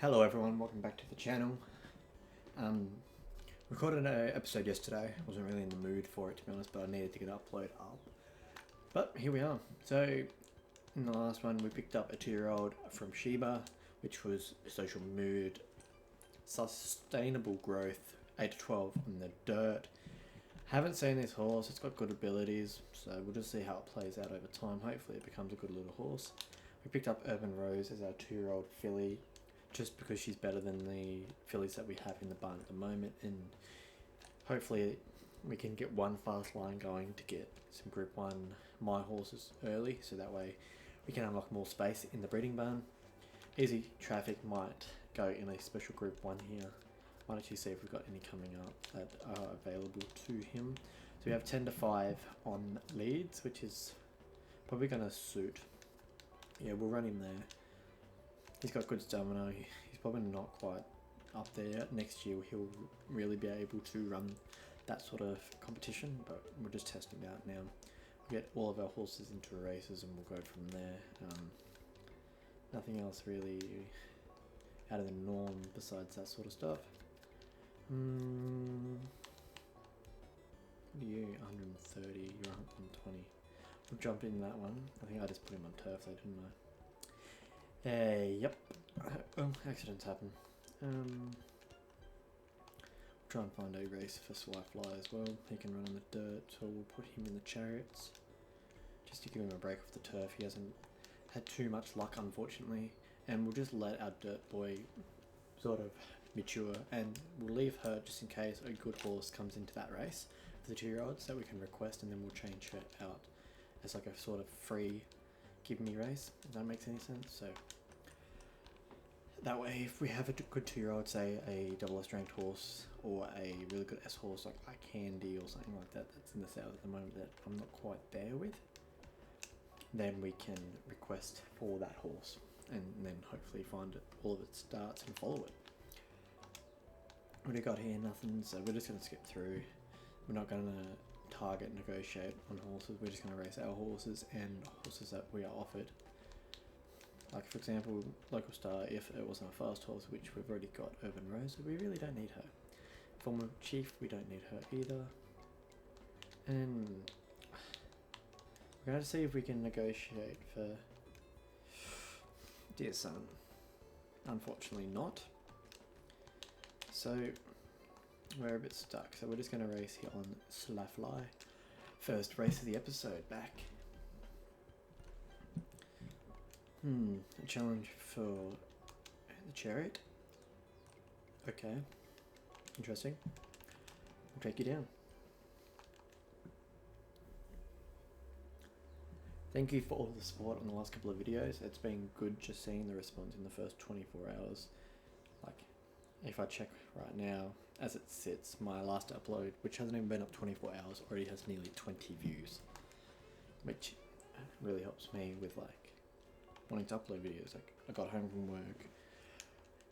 Hello everyone, welcome back to the channel. Recorded an episode yesterday. Wasn't really in the mood for it, to be honest, but I needed to get upload up. But here we are. So in the last one we picked up a 2-year-old from Sheba, which was social mood, sustainable growth, 8 to 12 on the dirt. Haven't seen this horse, it's got good abilities, so we'll just see how it plays out over time. Hopefully it becomes a good little horse. We picked up Urban Rose as our 2-year-old filly, just because she's better than the fillies that we have in the barn at the moment, and hopefully we can get one fast line going to get some Group 1 my horses early, so that way we can unlock more space in the breeding barn. Easy Traffic might go in a special Group 1 here. Why don't you see if we've got any coming up that are available to him. So we have 10 to 5 on leads, which is probably going to suit. Yeah, we'll run him there. He's got good stamina. He's probably not quite up there yet. Next year he'll really be able to run that sort of competition, but we're just testing out now. We'll get all of our horses into races and we'll go from there. Nothing else really out of the norm besides that sort of stuff. What are you? 130, you're 120. We'll jump in that one. I think I just put him on turf though, didn't I? Yep. Accidents happen. Try and find a race for Swyfly as well. He can run on the dirt, so we'll put him in the chariots. Just to give him a break off the turf. He hasn't had too much luck, unfortunately. And we'll just let our dirt boy sort of mature, and we'll leave her just in case a good horse comes into that race for the 2-year-olds that we can request, and then we'll change her out as like a sort of free give me race, if that makes any sense. So that way if we have a good 2-year-old, say a double S ranked horse or a really good S horse like Candy or something like that that's in the sale at the moment that I'm not quite there with, then we can request for that horse and then hopefully find all of its starts and follow it. What do we got here? Nothing, so we're just going to skip through. We're not going to target negotiate on horses. We're just going to race our horses and horses that we are offered. Like for example, Local Star, if it wasn't a fast horse, which we've already got Urban Rose, we really don't need her. Former Chief, we don't need her either. And we're going to see if we can negotiate for Dear Son. Unfortunately not. So we're a bit stuck, so we're just going to race here on Swyfly. First race of the episode back. A challenge for the chariot. Okay, interesting. We'll take you down. Thank you for all the support on the last couple of videos. It's been good just seeing the response in the first 24 hours. Like, if I check right now, as it sits, my last upload, which hasn't even been up 24 hours, already has nearly 20 views. Which really helps me with like wanting to upload videos. Like, I got home from work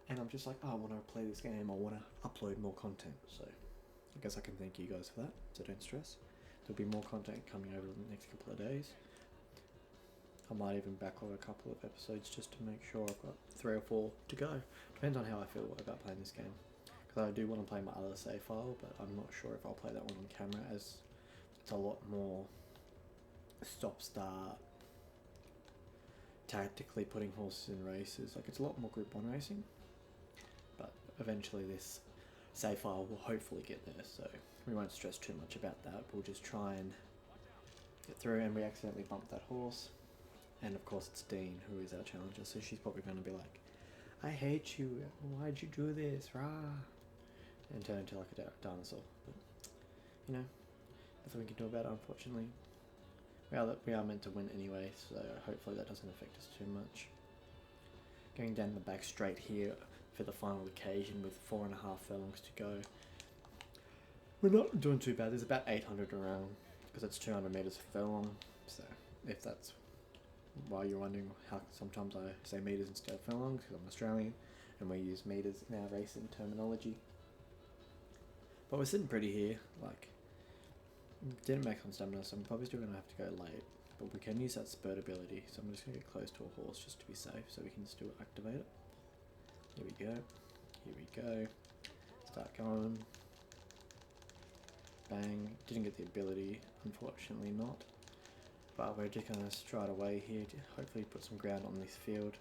and I'm just like, oh, I want to play this game, I want to upload more content. So I guess I can thank you guys for that, so don't stress. There'll be more content coming over the next couple of days. I might even backlog a couple of episodes just to make sure I've got 3 or 4 to go. Depends on how I feel about playing this game. Because I do want to play my other save file, but I'm not sure if I'll play that one on camera, as it's a lot more stop-start, tactically putting horses in races. Like, it's a lot more Group 1 racing. But eventually this save file will hopefully get there, so we won't stress too much about that. We'll just try and get through, and we accidentally bumped that horse. And of course it's Dean, who is our challenger, so she's probably going to be like, I hate you, why'd you do this, rah, and turn into like a dinosaur. But, you know, nothing we can do about it, unfortunately. We are meant to win anyway, so hopefully that doesn't affect us too much. Going down the back straight here for the final occasion with 4.5 furlongs to go. We're not doing too bad. There's about 800 around because it's 200 meters per furlong, so if that's while you're wondering how sometimes I say meters instead of furlongs, because I'm Australian and we use meters in our racing terminology. But we're sitting pretty here, like, didn't make on stamina, so I'm probably still going to have to go late, but we can use that spurt ability, so I'm just going to get close to a horse just to be safe, so we can still activate it. Here we go. Here we go. Start going. Bang. Didn't get the ability, unfortunately not. But we're just going to stride away here to hopefully put some ground on this field.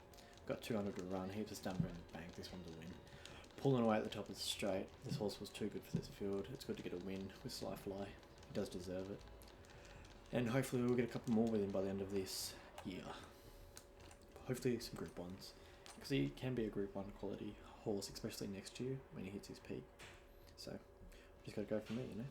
Got 200 to run here to stumble and bang. This one's a win. Pulling away at the top of the straight. This horse was too good for this field. It's good to get a win with Sly Fly. He does deserve it. And hopefully we'll get a couple more with him by the end of this year. Hopefully some Group 1s. Because he can be a Group 1 quality horse, especially next year when he hits his peak. So, just got to go from there, you know.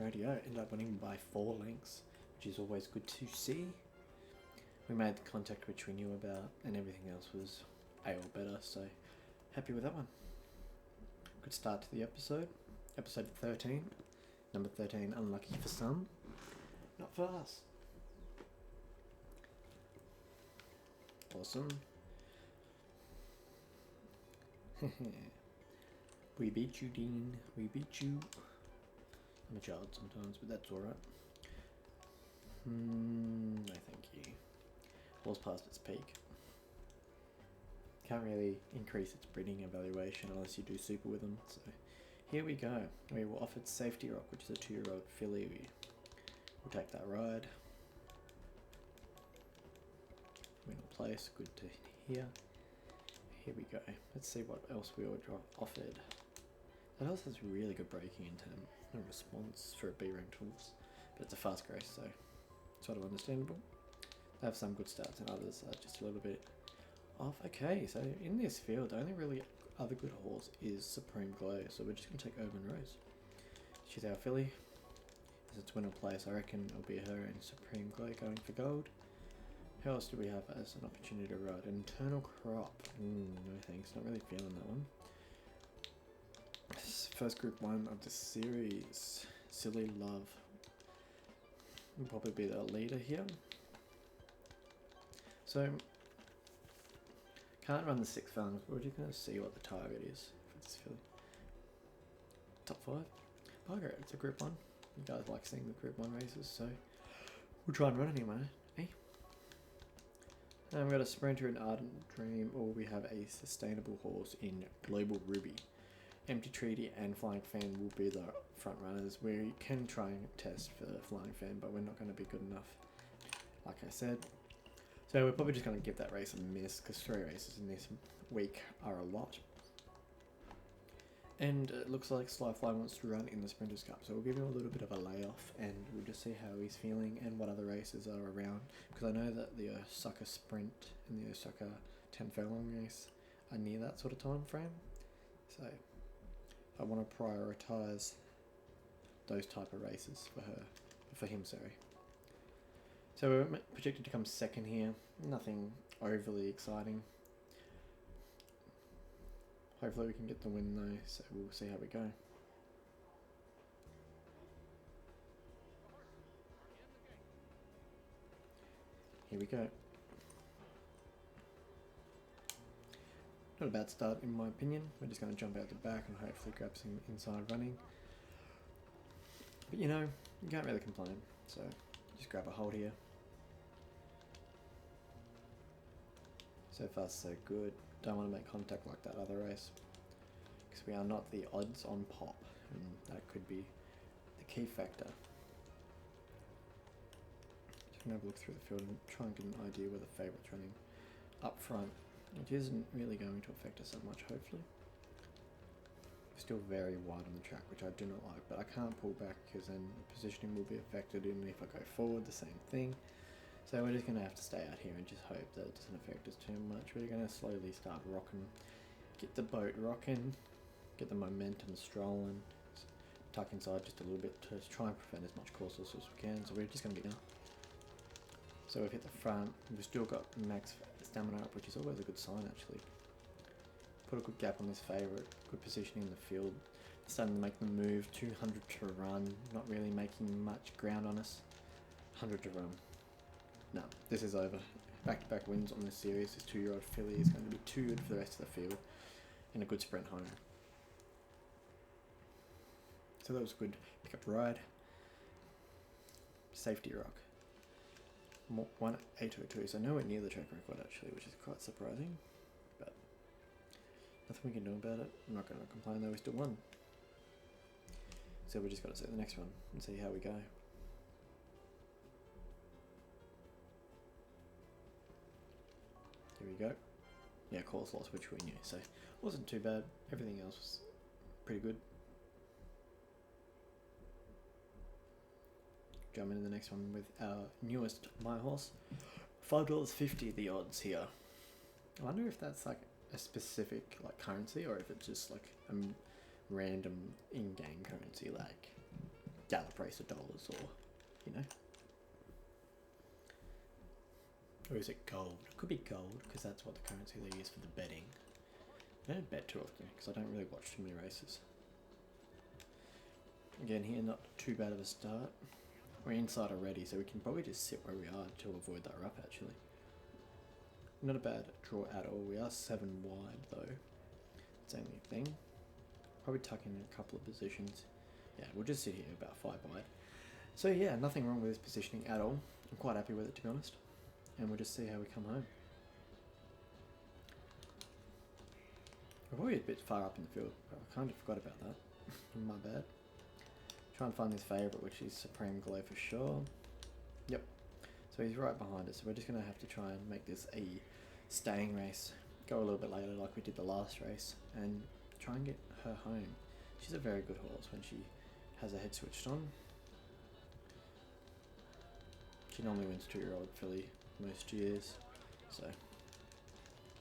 Radio ended up winning by 4 lengths, which is always good to see. We made the contact which we knew about, and everything else was A or better, so happy with that one. Good start to the episode. Episode 13. Number 13, unlucky for some, not for us. Awesome. We beat you, Dean. We beat you. I'm a child sometimes, but that's alright. No thank you. Horse past its peak. Can't really increase its breeding evaluation unless you do super with them, so here we go. We were offered Safety Rock, which is a 2-year-old filly. We'll take that ride. Win or place, good to hear. Here we go. Let's see what else we were offered. That horse has really good braking intent. No response for a B-ranked horse, but it's a fast race, so sort of understandable. They have some good stats and others are just a little bit off. Okay, so in this field, the only really other good horse is Supreme Glow, so we're just going to take Urban Rose. She's our filly. As it's winner place, I reckon it'll be her and Supreme Glow going for gold. Who else do we have as an opportunity to ride? An Eternal Crop. No thanks, not really feeling that one. First Group 1 of the series. Silly Love will probably be the leader here. So, can't run the 6 farms, but we're just going to see what the target is for this filly. Top 5. Bugger, it's a Group 1. You guys like seeing the Group 1 races, so we'll try and run anyway, eh? And we've got a Sprinter in Ardent Dream, or we have a sustainable horse in Global Ruby. Empty Treaty and Flying Fan will be the front runners. We can try and test for Flying Fan, but we're not going to be good enough, like I said. So we're probably just going to give that race a miss, because 3 races in this week are a lot. And it looks like Sly Fly wants to run in the Sprinters Cup, so we'll give him a little bit of a layoff, and we'll just see how he's feeling and what other races are around. Because I know that the Osaka Sprint and the Osaka 10 furlong race are near that sort of time frame. So I want to prioritise those type of races for him, sorry. So we're projected to come second here. Nothing overly exciting. Hopefully we can get the win though, so we'll see how we go. Here we go. Not a bad start in my opinion. We're just going to jump out the back and hopefully grab some inside running. But you know, you can't really complain, so just grab a hold here. So far so good. Don't want to make contact like that other race, because we are not the odds on pop, and that could be the key factor. Just gonna have a look through the field and try and get an idea where the favourite's running up front, which isn't really going to affect us that much, hopefully. We're still very wide on the track, which I do not like, but I can't pull back because then the positioning will be affected, and if I go forward, the same thing. So we're just going to have to stay out here and just hope that it doesn't affect us too much. We're going to slowly start rocking, get the boat rocking, get the momentum strolling, tuck inside just a little bit to try and prevent as much course loss as we can. So we're just going to be now. So we've hit the front, we've still got max stamina up, which is always a good sign actually. Put a good gap on this favourite, good positioning in the field. Starting to make the move, 200 to run, not really making much ground on us. 100 to run. No, this is over. Back-to-back wins on this series. This 2-year-old filly is going to be too good for the rest of the field, and a good sprint home. So that was a good pickup ride. Safety rock. 1802, so nowhere near the track record actually, which is quite surprising. But nothing we can do about it. I'm not going to complain though, we still won. So we just got to set the next one and see how we go. Here we go. Yeah, course loss, which we knew, so wasn't too bad. Everything else was pretty good. Jump into the next one with our newest My Horse. $5.50 the odds here. I wonder if that's like a specific like currency or if it's just like a random in-game currency like Gallop Racer dollars or, you know. Or is it gold? It could be gold because that's what the currency they use for the betting. I don't bet too often because I don't really watch too many races. Again here, not too bad of a start. We're inside already, so we can probably just sit where we are to avoid that rough actually. Not a bad draw at all. We are 7 wide though. That's the only thing. Probably tuck in a couple of positions. Yeah, we'll just sit here about 5 wide. So yeah, nothing wrong with this positioning at all. I'm quite happy with it to be honest. And we'll just see how we come home. We're probably a bit far up in the field, but I kind of forgot about that. My bad. Try and find his favourite, which is Supreme Glow for sure. Yep. So he's right behind us, so we're just going to have to try and make this a staying race. Go a little bit later like we did the last race, and try and get her home. She's a very good horse when she has her head switched on. She normally wins 2-year-old filly most years, so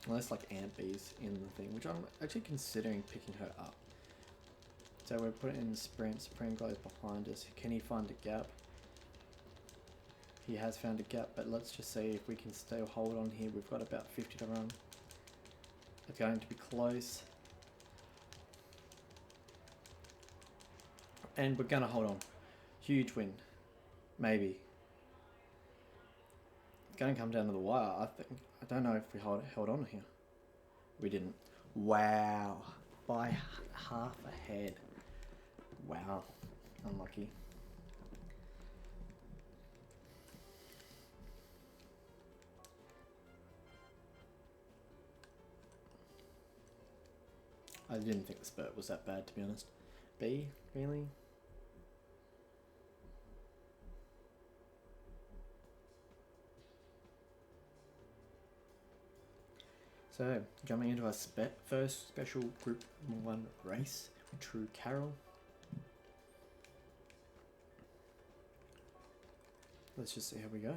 unless like Ant B's in the thing, which I'm actually considering picking her up. So we're putting in the sprint. Supreme Glow is behind us. Can he find a gap? He has found a gap, but let's just see if we can still hold on here. We've got about 50 to run. It's going to be close. And we're going to hold on. Huge win. Maybe. It's going to come down to the wire, I think. I don't know if we held on here. We didn't. Wow. By half a head. Wow. Unlucky. I didn't think the spurt was that bad, to be honest. B? Really? So, jumping into our first special Group 1 race with True Carol. Let's just see how we go.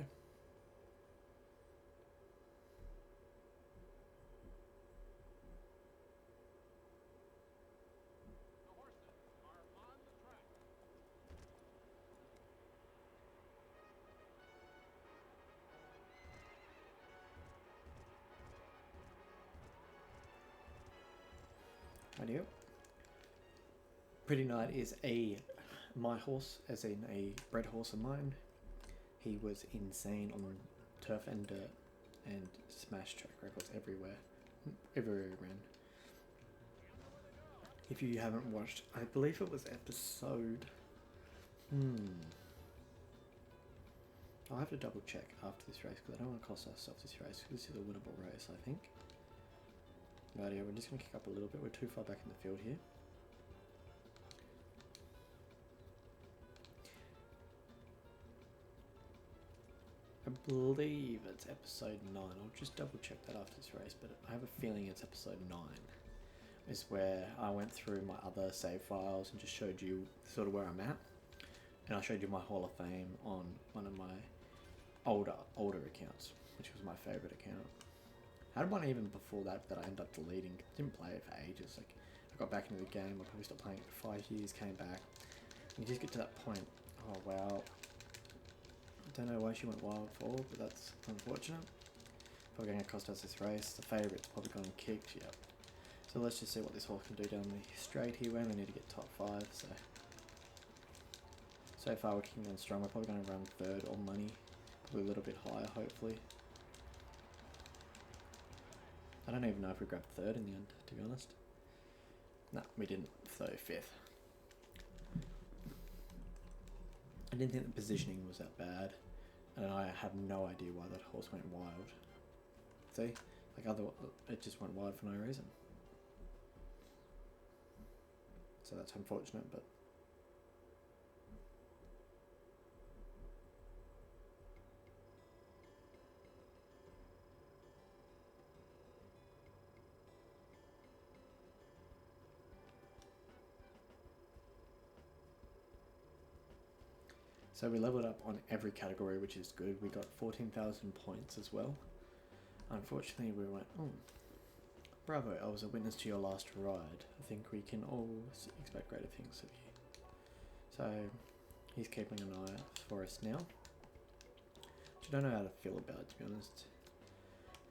Rightio. Pretty Knight is my horse, as in a bred horse of mine. He was insane on turf and dirt and smashed track records everywhere he ran. If you haven't watched, I believe it was episode... I'll have to double check after this race because I don't want to cost ourselves this race. This is a winnable race, I think. Right, yeah, we're just going to kick up a little bit. We're too far back in the field here. I believe it's episode 9. I'll just double check that after this race, but I have a feeling it's episode 9. Is where I went through my other save files and just showed you sort of where I'm at. And I showed you my Hall of Fame on one of my older accounts, which was my favourite account. I had one even before that I ended up deleting. Didn't play it for ages. Like, I got back into the game, I probably stopped playing it for 5 years, came back. And you just get to that point, oh wow. I don't know why she went wild for, but that's unfortunate. Probably going to cost us this race. The favourite's probably gone kicked, yep. So let's just see what this horse can do down the straight here. We only need to get top 5, so far we're kicking on strong. We're probably going to run 3rd or money. Probably a little bit higher, hopefully. I don't even know if we grabbed 3rd in the end, to be honest. No, we didn't, so 5th. I didn't think the positioning was that bad, and I have no idea why that horse went wild. See, like it just went wild for no reason. So that's unfortunate, but. So we leveled up on every category, which is good. We got 14,000 points as well. Unfortunately, we went, oh, bravo, I was a witness to your last ride. I think we can all expect greater things of you. So he's keeping an eye out for us now. Which I don't know how to feel about, to be honest.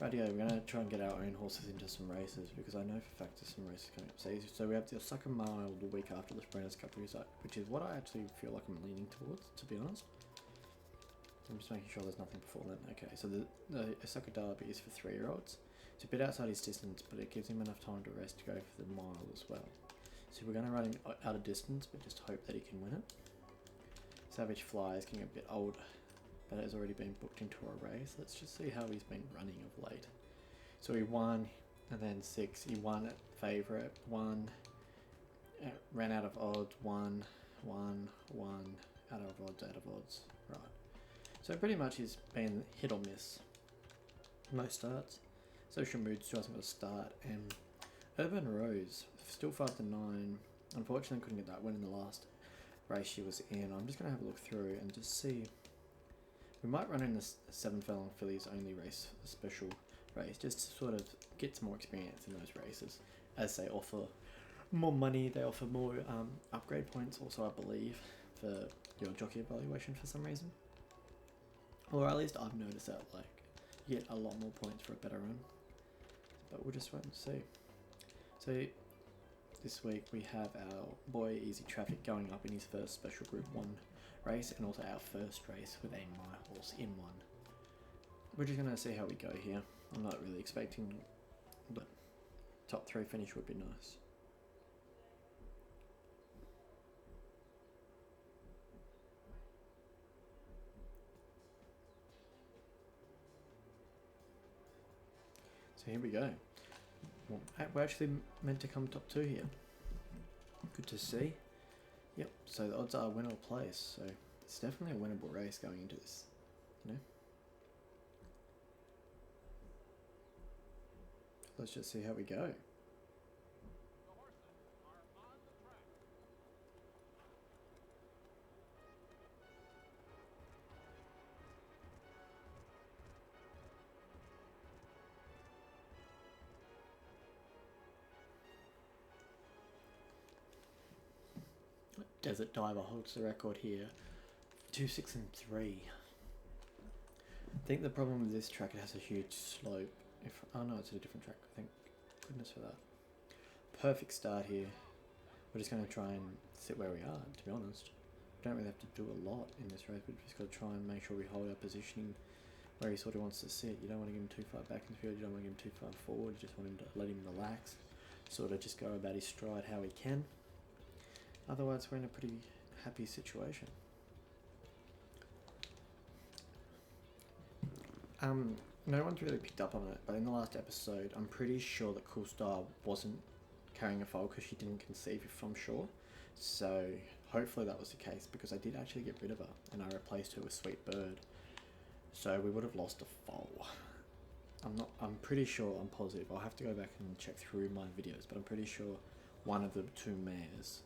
Rightio, we're going to try and get our own horses into some races, because I know for a fact there's some races coming up. So we have the Osaka Mile the week after the Sprinters Cup, which is what I actually feel like I'm leaning towards, to be honest. I'm just making sure there's nothing before then. Okay, so the Osaka Derby is for 3-year-olds. It's a bit outside his distance, but it gives him enough time to rest to go for the mile as well. So we're going to run him out of distance, but just hope that he can win it. Savage Fly is getting a bit old, but has already been booked into a race. Let's just see how he's been running of late. So he won, and then 6. He won at favourite, won, ran out of odds, won, out of odds. Right. So pretty much he's been hit or miss. Most starts. Social Mood still hasn't got a start, and Urban Rose still 5-9. Unfortunately, couldn't get that win in the last race she was in. I'm just gonna have a look through and just see. We might run in the 7 furlong fillies only race, a special race, just to sort of get some more experience in those races, as they offer more money. They offer more upgrade points, also I believe, for your jockey evaluation for some reason. Or at least I've noticed that, like, you get a lot more points for a better run. But we'll just wait and see. So this week we have our boy Easy Traffic going up in his first special Group 1 race, and also our first race with a My Horse in 1. We're just going to see how we go here. I'm not really expecting, but top 3 finish would be nice. So here we go. Well, we're actually meant to come top 2 here. Good to see. Yep, so the odds are win or place, so it's definitely a winnable race going into this, you know. Let's just see how we go. Desert Diver holds the record here. 2, 6 and 3. I think the problem with this track, it has a huge slope. Oh no, it's a different track. Thank goodness for that. Perfect start here. We're just going to try and sit where we are, to be honest. We don't really have to do a lot in this race. We've just got to try and make sure we hold our positioning where he sort of wants to sit. You don't want to give him too far back in the field. You don't want to give him too far forward. You just want him to let him relax. Sort of just go about his stride how he can. Otherwise, we're in a pretty happy situation. No one's really picked up on it, but in the last episode, I'm pretty sure that Cool Star wasn't carrying a foal because she didn't conceive from shore. So hopefully that was the case, because I did actually get rid of her and I replaced her with Sweet Bird. So we would have lost a foal. I'm pretty sure, I'm positive. I'll have to go back and check through my videos, but I'm pretty sure one of the 2 mares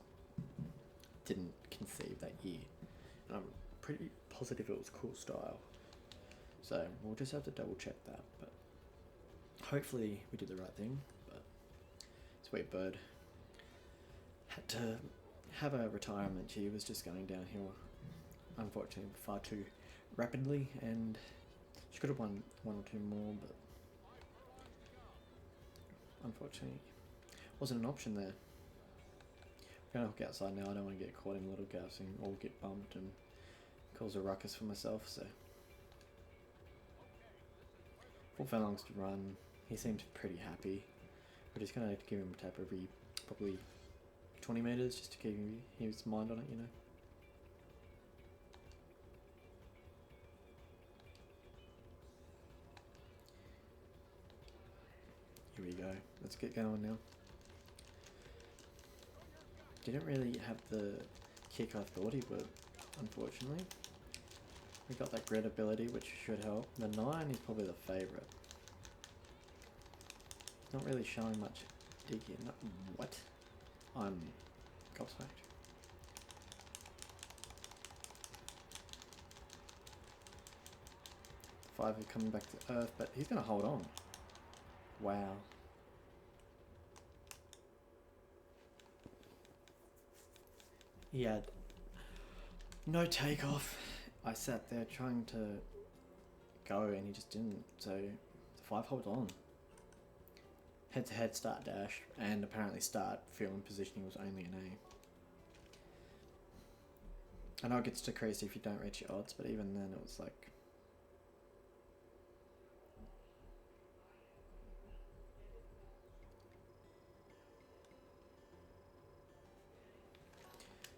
didn't conceive that year, and I'm pretty positive it was Cool Style. So we'll just have to double check that, but hopefully we did the right thing. But Sweet Bird had to have a retirement. She was just going downhill, unfortunately, far too rapidly, and she could have won 1 or 2 more, but unfortunately wasn't an option there. I'm going to hook outside now. I don't want to get caught in little gaps and all get bumped and cause a ruckus for myself. So 4 furlongs to run. He seems pretty happy. We're just going to give him a tap every probably 20 metres just to keep his mind on it, you know. Here we go. Let's get going now. Didn't really have the kick I thought he would, unfortunately. We got that grit ability, which should help. The 9 is probably the favourite. Not really showing much dig here. No, what? I'm gobsmacked. Five are coming back to Earth, but he's going to hold on. Wow. He had no takeoff. I sat there trying to go and he just didn't. So the 5 holds on. Head to head start dash and apparently start field positioning was only an A. I know it gets decreased if you don't reach your odds, but even then it was like...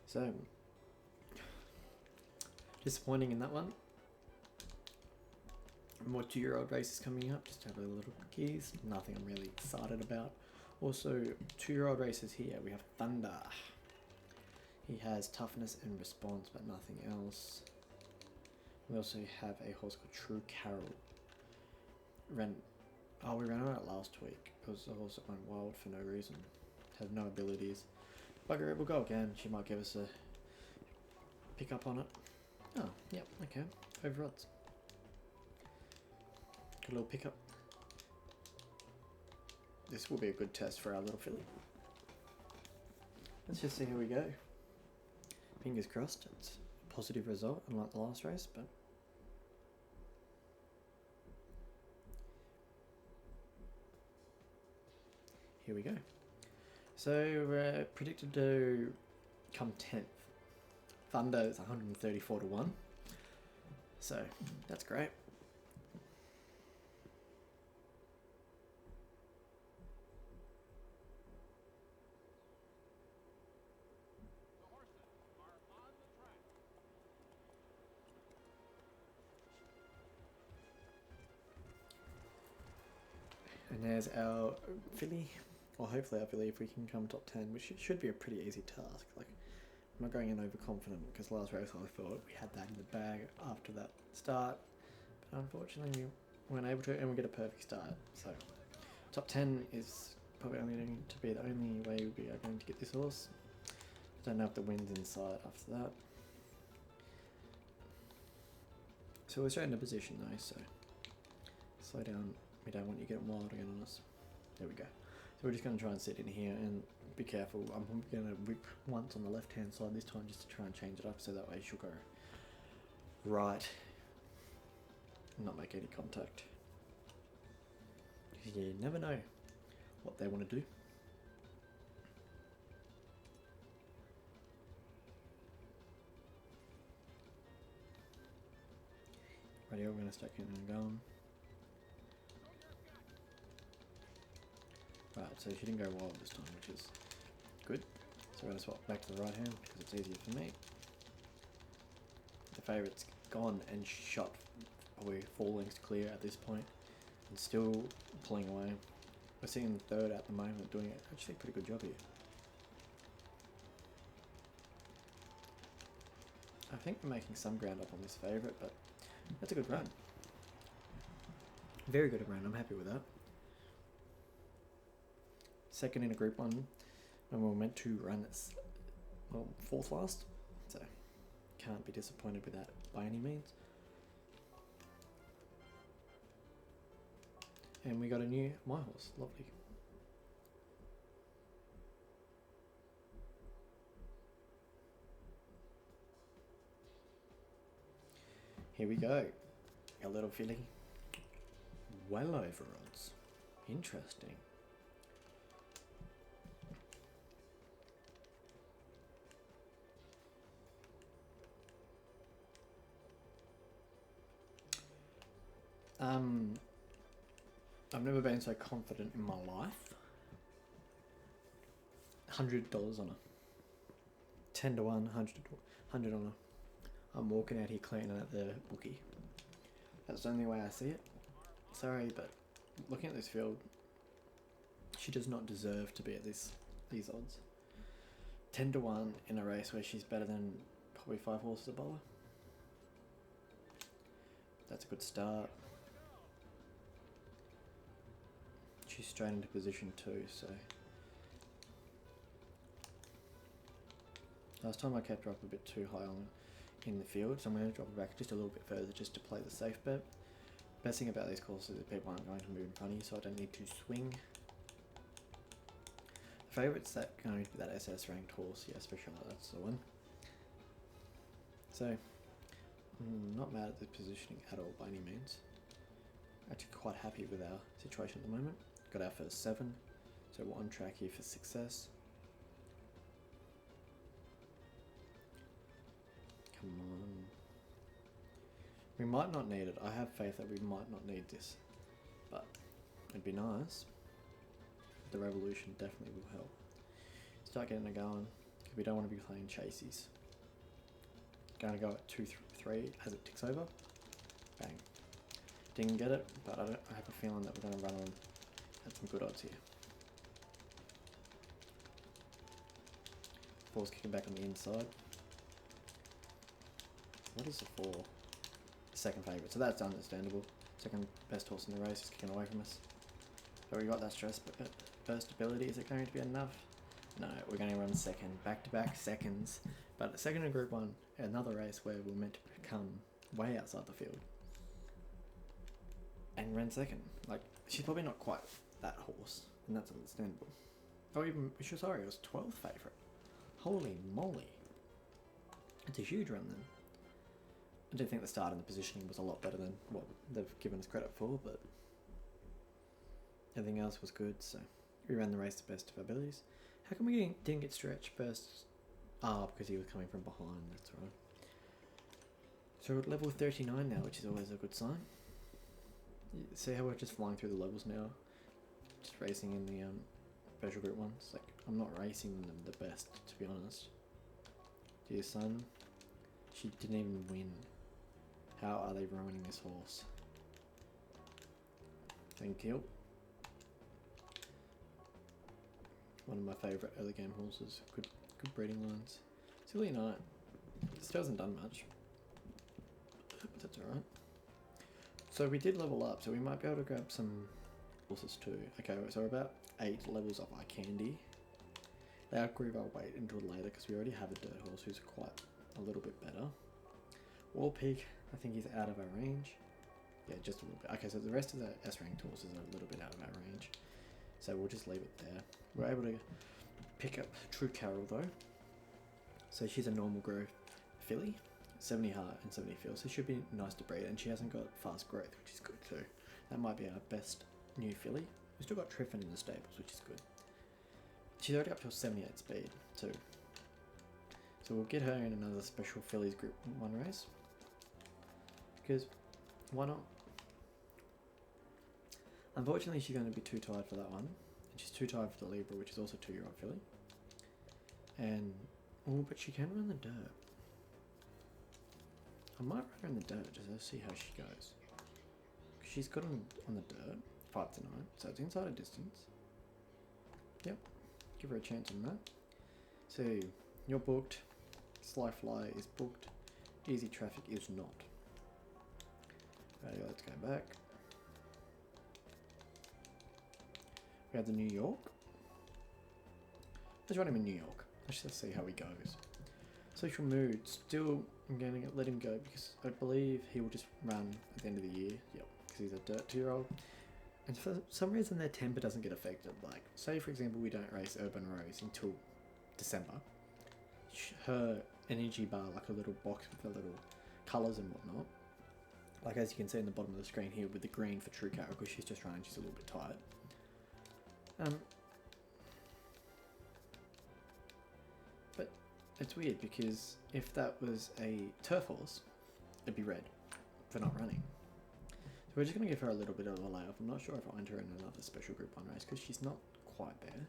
So, disappointing in that one. More 2-year-old races coming up, just have a little keys, nothing I'm really excited about. Also, 2-year-old races here, we have Thunder. He has toughness and response, but nothing else. We also have a horse called True Carol. We ran out last week because the horse that went wild for no reason. Had no abilities. Bugger it, we'll go again. She might give us a pick up on it. Oh, yep, okay. Over odds. Good little pickup. This will be a good test for our little filly. Let's just see how we go. Fingers crossed, it's a positive result, unlike the last race, but... Here we go. So, we're predicted to come 10th. Thunder is 134 to 1. So, that's great. And there's our filly, or hopefully our filly if we can come top 10, which should be a pretty easy task. Like, I'm not going in overconfident because last race I thought we had that in the bag after that start, but unfortunately we weren't able to, and we get a perfect start. So top 10 is probably only going to be the only way we are going to get this horse. Don't know if the wind's inside after that. So we're straight into position though, so slow down. We don't want you getting wild again on us. There we go. So we're just going to try and sit in here and be careful. I'm going to whip once on the left hand side this time just to try and change it up so that way she'll go right and not make any contact. You never know what they want to do. Right here, we're going to start getting and going. Right, so she didn't go wild this time, which is good. So we're going to swap back to the right hand because it's easier for me. The favourite's gone and shot probably 4 lengths clear at this point and still pulling away. We're seeing third at the moment, doing actually a pretty good job here. I think we're making some ground up on this favourite, but that's a good run. Very good run, I'm happy with that. Second in a Group 1, and we were meant to run well, 4th last, so can't be disappointed with that by any means. And we got a new My Horse, lovely. Here we go, a little filly, well over odds, interesting. I've never been so confident in my life. $100 on her. 10 to 1, 100 on her. I'm walking out here cleaning at the bookie. That's the only way I see it. Sorry, but looking at this field, She does not deserve to be at these odds. 10-1 in a race where she's better than probably 5 horses above her. That's a good start. She's straight into position 2, so last time I kept her up a bit too high in the field, so I'm going to drop her back just a little bit further just to play the safe bet. Best thing about these courses is people aren't going to move in front of you, so I don't need to swing. The favourite's going to be that SS ranked horse, yeah, especially that's the one. So I'm not mad at the positioning at all by any means. Actually quite happy with our situation at the moment. Got our first 7, so we're on track here for success. Come on. We might not need it. I have faith that we might not need this, but it'd be nice. The revolution definitely will help. Start getting it going, because we don't want to be playing chasies. Going to go at 2-3 as it ticks over. Bang. Didn't get it, but I have a feeling that we're going to run on at some good odds here. Ball's kicking back on the inside. What is the 4? Second favourite, so that's understandable. Second best horse in the race is kicking away from us. So we got that stress burst ability. Is it going to be enough? No, we're going to run second, back-to-back seconds. But second in Group 1, another race where we're meant to come way outside the field. And ran second. Like, she's probably not quite that horse, and that's understandable. Oh, even, sorry, it was 12th favourite. Holy moly. It's a huge run then. I do think the start and the positioning was a lot better than what they've given us credit for, but everything else was good, so we ran the race to the best of our abilities. How come we didn't get stretched first? Ah, because he was coming from behind, that's right. So we're at level 39 now, which is always a good sign. You see how we're just flying through the levels now? Just racing in the special group ones. Like, I'm not racing them the best, to be honest. Dear son, she didn't even win. How are they ruining this horse? Thank you. One of my favourite early game horses. Good breeding lines. Silly Knight. Still hasn't done much, but that's alright. So we did level up, so we might be able to grab some horses too. Okay, so we're about 8 levels of eye candy. They outgrew our weight until later because we already have a dirt horse who's quite a little bit better. War Peak, I think he's out of our range. Yeah, just a little bit. Okay, so the rest of the S-ranked horses are a little bit out of our range. So we'll just leave it there. We're able to pick up True Carol though. So she's a normal growth filly, 70 heart and 70 feel, so should be nice to breed, and she hasn't got fast growth, which is good too. That might be our best new filly. We've still got Triffin in the stables, which is good. She's already up to a 78 speed too. So we'll get her in another special fillies group 1 race. Because why not? Unfortunately, she's going to be too tired for that one. And she's too tired for the Libra, which is also a 2-year-old filly. And, oh, but she can run the dirt. I might run her in the dirt just to see how she goes. She's good on the dirt, 5 to 9, so it's inside a distance. Yep, give her a chance on that. So, you're booked. Sly Fly is booked. Easy Traffic is not. Right, let's go back. We have the New York. Let's run him in New York. Let's just see how he goes. Social Mood, still I'm going to let him go because I believe he will just run at the end of the year. Yep, because he's a dirt 2-year-old. And for some reason their temper doesn't get affected. Like, say for example we don't race Urban Rose until December. Her energy bar, like a little box with the little colours and whatnot. Like as you can see in the bottom of the screen here with the green for True Carol because she's just running, she's a little bit tired. But it's weird because if that was a turf horse, it'd be red for not running. So we're just going to give her a little bit of a layoff. I'm not sure if I'll enter her in another special group 1 race because she's not quite there.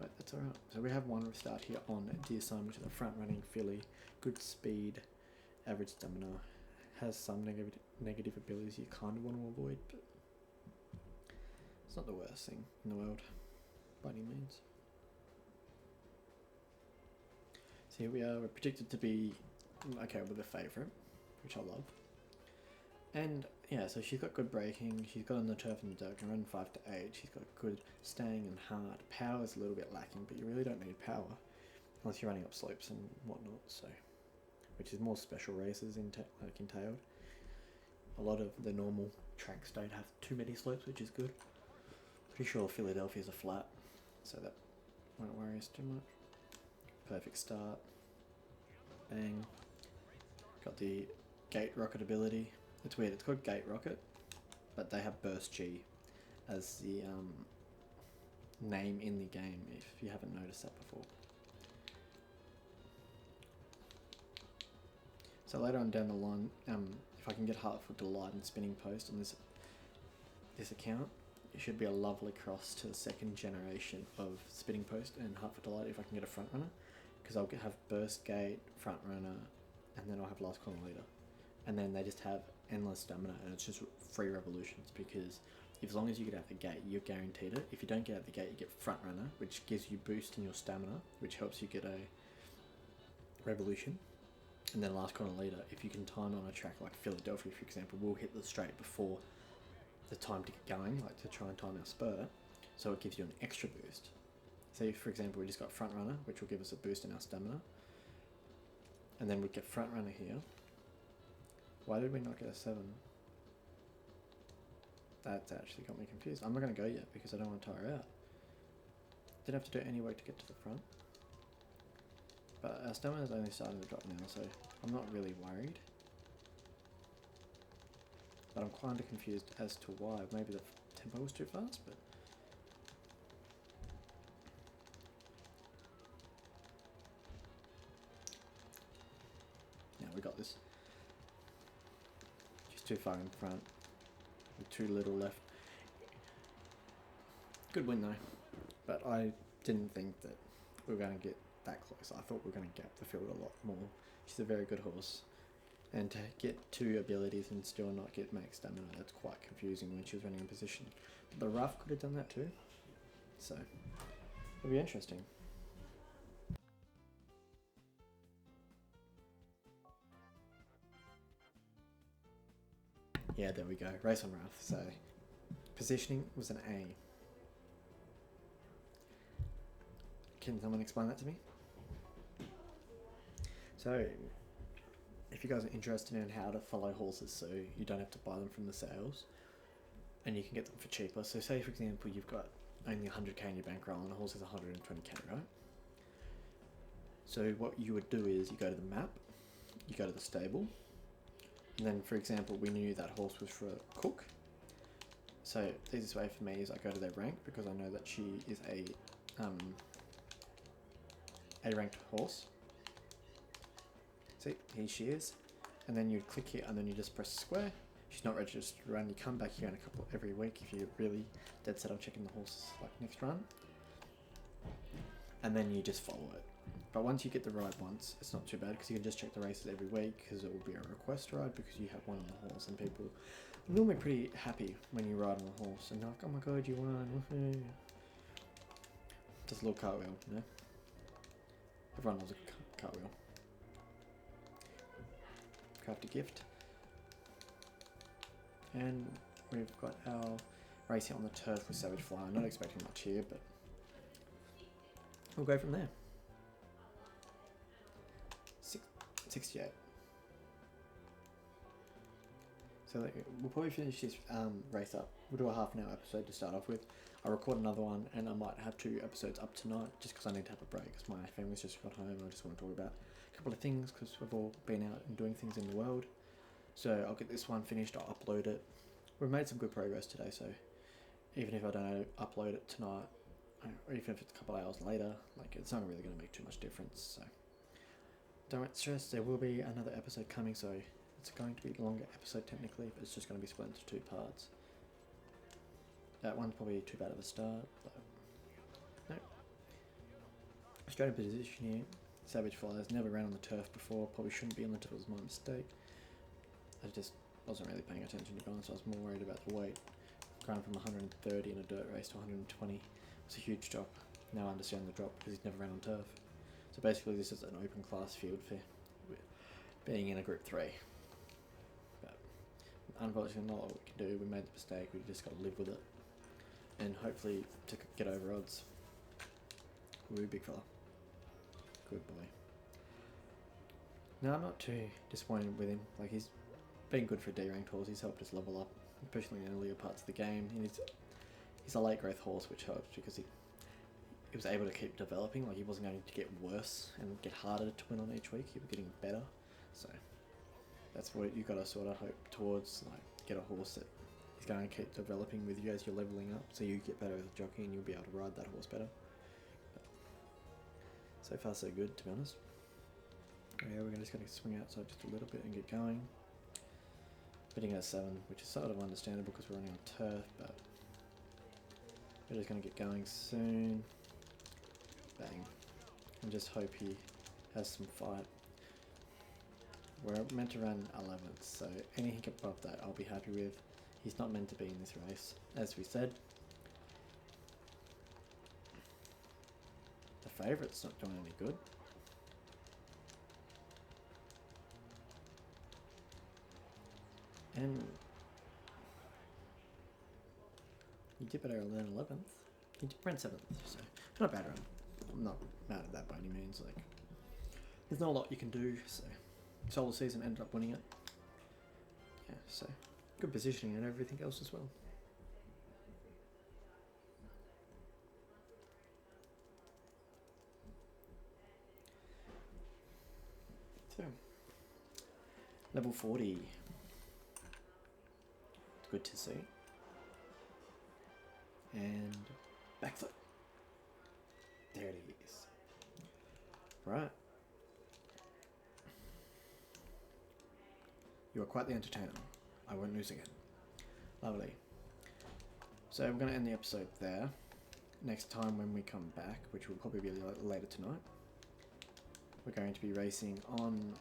But that's alright. So we have one start here on Dear Son, which is a front running filly. Good speed, average stamina, has some negative abilities you kind of want to avoid, but it's not the worst thing in the world. by any means. So here we are, we're predicted to be okay with a favourite, which I love. And yeah, so she's got good braking, she's got on the turf and the dirt, can run 5 to 8, she's got good staying and hard. Power's a little bit lacking, but you really don't need power unless you're running up slopes and whatnot, so which is more special races entailed. A lot of the normal tracks don't have too many slopes, which is good. Pretty sure Philadelphia's a flat, so that won't worry us too much. Perfect start. Bang. Got the gate rocket ability. It's weird, it's called gate rocket, but they have burst G as the name in the game, if you haven't noticed that before. So later on down the line, if I can get Hartford Delight and Spinning Post on this account, it should be a lovely cross to the second generation of Spinning Post and Hartford Delight if I can get a front runner, because I'll have Burst Gate, front runner, and then I'll have Last Corner Leader, and then they just have endless stamina, and it's just free revolutions, because as long as you get out the gate, you're guaranteed it. If you don't get out the gate, you get front runner, which gives you boost in your stamina, which helps you get a revolution. And then Last Corner Leader, if you can time on a track like Philadelphia, for example, we'll hit the straight before the time to get going, like to try and time our spur, so it gives you an extra boost. Say, for example, we just got front runner, which will give us a boost in our stamina, and then we get front runner here. Why did we not get a 7? That's actually got me confused. I'm not going to go yet because I don't want to tire out. Didn't have to do any work to get to the front. But our stamina is only starting to drop now, so I'm not really worried. But I'm kind of confused as to why. Maybe the tempo was too fast, but... Yeah, we got this. Just too far in front, with too little left. Good win though, but I didn't think that we were going to get that close. I thought we were going to gap the field a lot more. She's a very good horse, and to get 2 abilities and still not get max stamina, that's quite confusing when she was running in position. But the rough could have done that too, so it'll be interesting. Yeah, there we go, race on rough. So positioning was an A. Can someone explain that to me? So, if you guys are interested in how to follow horses so you don't have to buy them from the sales, and you can get them for cheaper. So say for example you've got only 100k in your bankroll and the horse is 120k, right? So what you would do is you go to the map, you go to the stable, and then for example we knew that horse was for a cook. So the easiest way for me is I go to their rank, because I know that she is a ranked horse. See, here she is, and then you click here and then you just press square. She's not registered to run. You come back here in every week if you're really dead set on checking the horses like next run, and then you just follow it. But once you get the ride once, it's not too bad, because you can just check the races every week, because it will be a request ride because you have one on the horse, and people are normally pretty happy when you ride on a horse and they're like, oh my god, you won, woohoo. Just a little cartwheel, you know? Everyone loves a cartwheel. Craft a gift. And we've got our race here on the turf with Savage Fly. I'm not expecting much here, but we'll go from there. 68. So we'll probably finish this race up. We'll do a half an hour episode to start off with. I'll record another one, and I might have 2 episodes up tonight, just because I need to have a break, because my family's just got home and I just want to talk about a couple of things, because we've all been out and doing things in the world. So I'll get this one finished, I'll upload it. We've made some good progress today, so even if I don't upload it tonight, or even if it's a couple hours later, like, it's not really going to make too much difference. So don't stress, there will be another episode coming, so it's going to be a longer episode technically, but it's just going to be split into 2 parts. That one's probably too bad at the start, but no. Straight in position here. Savage Flyers never ran on the turf before, probably shouldn't be on the turf, it was my mistake. I just wasn't really paying attention, to be honest. I was more worried about the weight. Going from 130 in a dirt race to 120 It's a huge drop. Now I understand the drop because he's never ran on turf. So basically this is an open class field for being in a group 3. But unfortunately not what we can do. We made the mistake, we just got to live with it. And hopefully to get over odds. Woo, big fella. Good boy. No, I'm not too disappointed with him. Like, he's been good for a D-ranked horse. He's helped us level up, especially in earlier parts of the game. And he's a late growth horse, which helps because he was able to keep developing. Like, he wasn't going to get worse and get harder to win on each week. He was getting better. So that's what you got to sort of hope towards. Like, get a horse that is going to keep developing with you as you're leveling up, so you get better as a jockey and you'll be able to ride that horse better. But so far so good, to be honest. Yeah, we're just going to swing outside just a little bit and get going. Bidding at 7, which is sort of understandable because we're running on turf, but we're just going to get going soon. Bang. And just hope he has some fight. We're meant to run 11th, so anything above that I'll be happy with. He's not meant to be in this race, as we said. The favourite's not doing any good. And you did better than 11th. You ran 7th, so not a bad run. I'm not mad at that by any means. Like, there's not a lot you can do. So Solar Season ended up winning it. Yeah, so good positioning and everything else as well. So level 40. It's good to see. And backflip. There it is. Right. You are quite the entertainer. I won't lose again. Lovely. So we're going to end the episode there. Next time when we come back, which will probably be later tonight, we're going to be racing on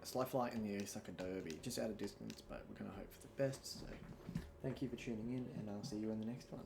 a Sly Flight in the Osaka Derby, just out of distance, but we're going to hope for the best. So thank you for tuning in, and I'll see you in the next one.